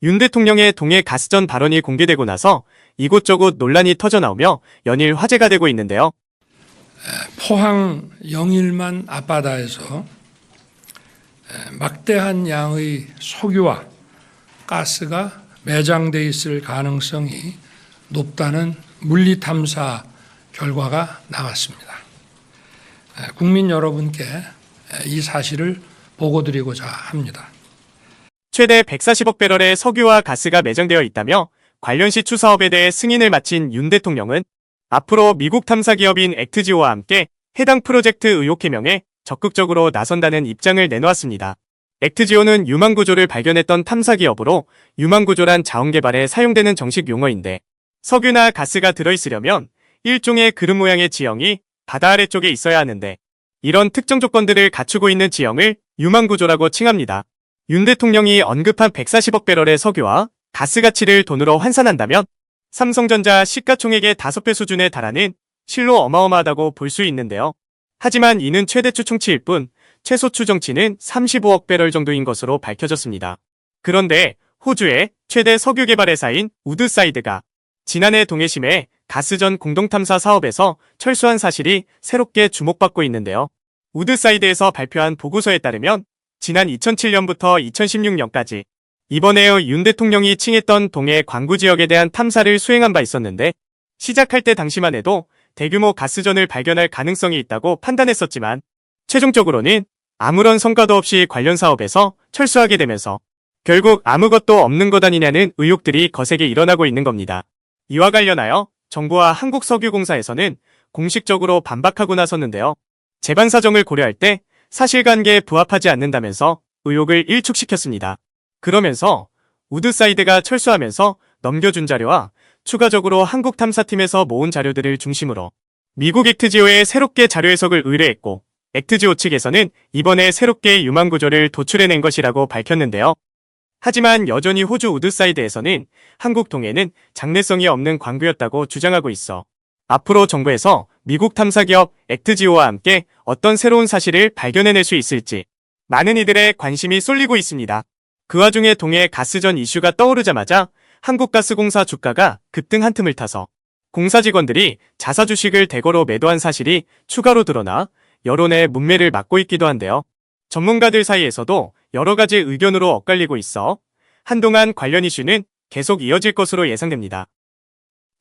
윤 대통령의 동해 가스전 발언이 공개되고 나서 이곳저곳 논란이 터져나오며 연일 화제가 되고 있는데요. 포항 영일만 앞바다에서 막대한 양의 석유와 가스가 매장돼 있을 가능성이 높다는 물리탐사 결과가 나왔습니다. 국민 여러분께 이 사실을 보고드리고자 합니다. 최대 140억 배럴의 석유와 가스가 매장되어 있다며 관련시 추사업에 대해 승인을 마친 윤 대통령은 앞으로 미국 탐사기업인 액트지오와 함께 해당 프로젝트 의혹 해명에 적극적으로 나선다는 입장을 내놓았습니다. 액트지오는 유망구조를 발견했던 탐사기업으로 유망구조란 자원개발에 사용되는 정식 용어인데 석유나 가스가 들어있으려면 일종의 그릇 모양의 지형이 바다 아래쪽에 있어야 하는데 이런 특정 조건들을 갖추고 있는 지형을 유망구조라고 칭합니다. 윤 대통령이 언급한 140억 배럴의 석유와 가스 가치를 돈으로 환산한다면 삼성전자 시가총액의 5배 수준에 달하는 실로 어마어마하다고 볼 수 있는데요. 하지만 이는 최대 추정치일 뿐 최소 추정치는 35억 배럴 정도인 것으로 밝혀졌습니다. 그런데 호주의 최대 석유 개발 회사인 우드사이드가 지난해 동해심해 가스전 공동탐사 사업에서 철수한 사실이 새롭게 주목받고 있는데요. 우드사이드에서 발표한 보고서에 따르면 지난 2007년부터 2016년까지 이번에 윤 대통령이 칭했던 동해 광구 지역에 대한 탐사를 수행한 바 있었는데 시작할 때 당시만 해도 대규모 가스전을 발견할 가능성이 있다고 판단했었지만 최종적으로는 아무런 성과도 없이 관련 사업에서 철수하게 되면서 결국 아무것도 없는 것 아니냐는 의혹들이 거세게 일어나고 있는 겁니다. 이와 관련하여 정부와 한국석유공사에서는 공식적으로 반박하고 나섰는데요. 재반 사정을 고려할 때 사실관계에 부합하지 않는다면서 의혹을 일축시켰습니다. 그러면서 우드사이드가 철수하면서 넘겨준 자료와 추가적으로 한국탐사팀에서 모은 자료들을 중심으로 미국 액트지오에 새롭게 자료 해석을 의뢰했고 액트지오 측에서는 이번에 새롭게 유망구조를 도출해낸 것이라고 밝혔는데요. 하지만 여전히 호주 우드사이드에서는 한국 동해는 장래성이 없는 광구였다고 주장하고 있어 앞으로 정부에서 미국 탐사기업 액트지오와 함께 어떤 새로운 사실을 발견해낼 수 있을지 많은 이들의 관심이 쏠리고 있습니다. 그 와중에 동해 가스전 이슈가 떠오르자마자 한국가스공사 주가가 급등한 틈을 타서 공사 직원들이 자사 주식을 대거로 매도한 사실이 추가로 드러나 여론의 문매를 막고 있기도 한데요. 전문가들 사이에서도 여러 가지 의견으로 엇갈리고 있어 한동안 관련 이슈는 계속 이어질 것으로 예상됩니다.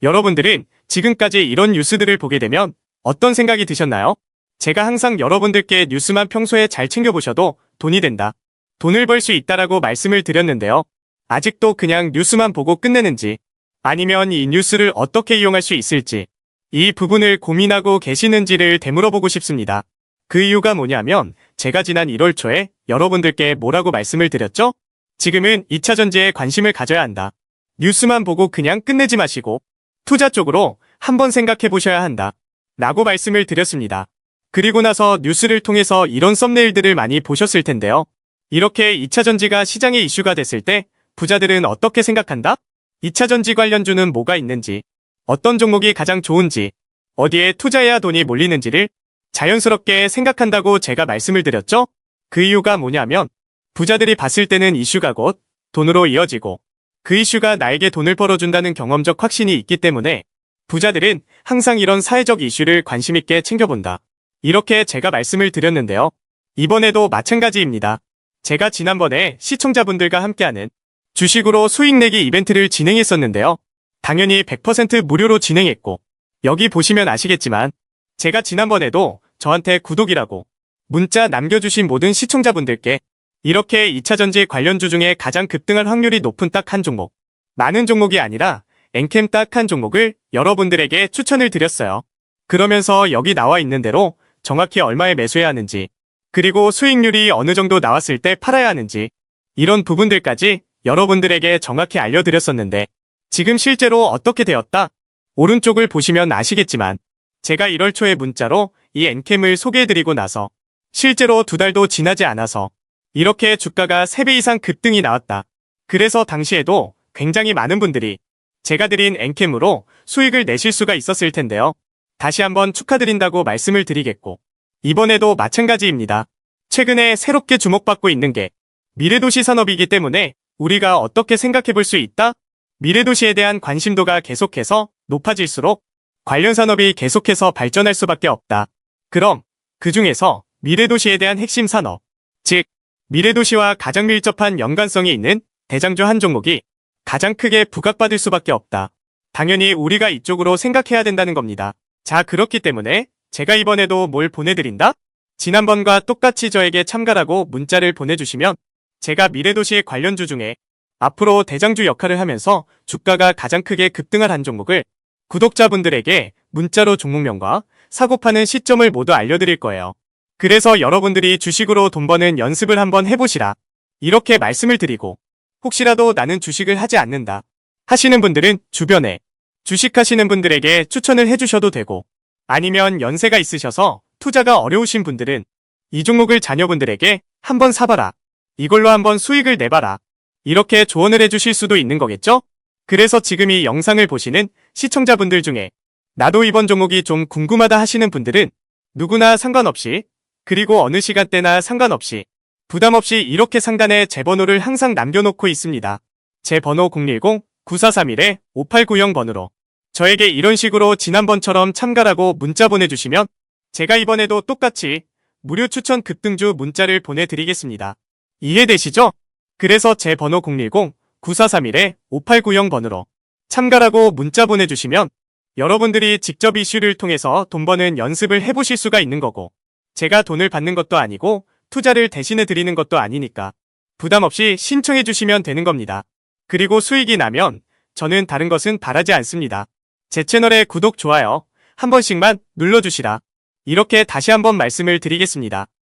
여러분들은 지금까지 이런 뉴스들을 보게 되면 어떤 생각이 드셨나요? 제가 항상 여러분들께 뉴스만 평소에 잘 챙겨보셔도 돈이 된다, 돈을 벌 수 있다라고 말씀을 드렸는데요. 아직도 그냥 뉴스만 보고 끝내는지 아니면 이 뉴스를 어떻게 이용할 수 있을지 이 부분을 고민하고 계시는지를 되물어보고 싶습니다. 그 이유가 뭐냐면 제가 지난 1월 초에 여러분들께 뭐라고 말씀을 드렸죠? 지금은 2차 전지에 관심을 가져야 한다. 뉴스만 보고 그냥 끝내지 마시고 투자 쪽으로 한번 생각해 보셔야 한다 라고 말씀을 드렸습니다. 그리고 나서 뉴스를 통해서 이런 썸네일들을 많이 보셨을 텐데요. 이렇게 2차 전지가 시장의 이슈가 됐을 때 부자들은 어떻게 생각한다? 2차 전지 관련주는 뭐가 있는지, 어떤 종목이 가장 좋은지, 어디에 투자해야 돈이 몰리는지를 자연스럽게 생각한다고 제가 말씀을 드렸죠? 그 이유가 뭐냐면 부자들이 봤을 때는 이슈가 곧 돈으로 이어지고 그 이슈가 나에게 돈을 벌어준다는 경험적 확신이 있기 때문에 부자들은 항상 이런 사회적 이슈를 관심있게 챙겨본다. 이렇게 제가 말씀을 드렸는데요. 이번에도 마찬가지입니다. 제가 지난번에 시청자분들과 함께하는 주식으로 수익 내기 이벤트를 진행했었는데요. 당연히 100% 무료로 진행했고 여기 보시면 아시겠지만 제가 지난번에도 저한테 구독이라고 문자 남겨주신 모든 시청자분들께 이렇게 2차전지 관련주 중에 가장 급등할 확률이 높은 딱 한 종목, 많은 종목이 아니라 엔캠 딱 한 종목을 여러분들에게 추천을 드렸어요. 그러면서 여기 나와 있는 대로 정확히 얼마에 매수해야 하는지 그리고 수익률이 어느 정도 나왔을 때 팔아야 하는지 이런 부분들까지 여러분들에게 정확히 알려드렸었는데 지금 실제로 어떻게 되었다? 오른쪽을 보시면 아시겠지만 제가 1월 초에 문자로 이 엔캠을 소개해드리고 나서 실제로 2달도 지나지 않아서 이렇게 주가가 3배 이상 급등이 나왔다. 그래서 당시에도 굉장히 많은 분들이 제가 드린 엔캠으로 수익을 내실 수가 있었을 텐데요. 다시 한번 축하드린다고 말씀을 드리겠고 이번에도 마찬가지입니다. 최근에 새롭게 주목받고 있는 게 미래도시 산업이기 때문에 우리가 어떻게 생각해 볼 수 있다? 미래도시에 대한 관심도가 계속해서 높아질수록 관련 산업이 계속해서 발전할 수밖에 없다. 그럼 그 중에서 미래도시에 대한 핵심 산업, 즉 미래도시와 가장 밀접한 연관성이 있는 대장주 한 종목이 가장 크게 부각받을 수밖에 없다. 당연히 우리가 이쪽으로 생각해야 된다는 겁니다. 자, 그렇기 때문에 제가 이번에도 뭘 보내드린다? 지난번과 똑같이 저에게 참가라고 문자를 보내주시면 제가 미래도시 관련주 중에 앞으로 대장주 역할을 하면서 주가가 가장 크게 급등할 한 종목을 구독자분들에게 문자로 종목명과 사고 파는 시점을 모두 알려드릴 거예요. 그래서 여러분들이 주식으로 돈 버는 연습을 한번 해보시라. 이렇게 말씀을 드리고 혹시라도 나는 주식을 하지 않는다 하시는 분들은 주변에 주식하시는 분들에게 추천을 해주셔도 되고 아니면 연세가 있으셔서 투자가 어려우신 분들은 이 종목을 자녀분들에게 한번 사봐라. 이걸로 한번 수익을 내봐라. 이렇게 조언을 해주실 수도 있는 거겠죠? 그래서 지금 이 영상을 보시는 시청자분들 중에 나도 이번 종목이 좀 궁금하다 하시는 분들은 누구나 상관없이 그리고 어느 시간대나 상관없이 부담없이 이렇게 상단에 제 번호를 항상 남겨놓고 있습니다. 제 번호 010-9431-5890번으로 저에게 이런 식으로 지난번처럼 참가라고 문자 보내주시면 제가 이번에도 똑같이 무료 추천 급등주 문자를 보내드리겠습니다. 이해되시죠? 그래서 제 번호 010-9431-5890번으로 참가라고 문자 보내주시면 여러분들이 직접 이슈를 통해서 돈 버는 연습을 해보실 수가 있는 거고 제가 돈을 받는 것도 아니고 투자를 대신해 드리는 것도 아니니까 부담 없이 신청해 주시면 되는 겁니다. 그리고 수익이 나면 저는 다른 것은 바라지 않습니다. 제 채널에 구독, 좋아요 한 번씩만 눌러주시라. 이렇게 다시 한번 말씀을 드리겠습니다.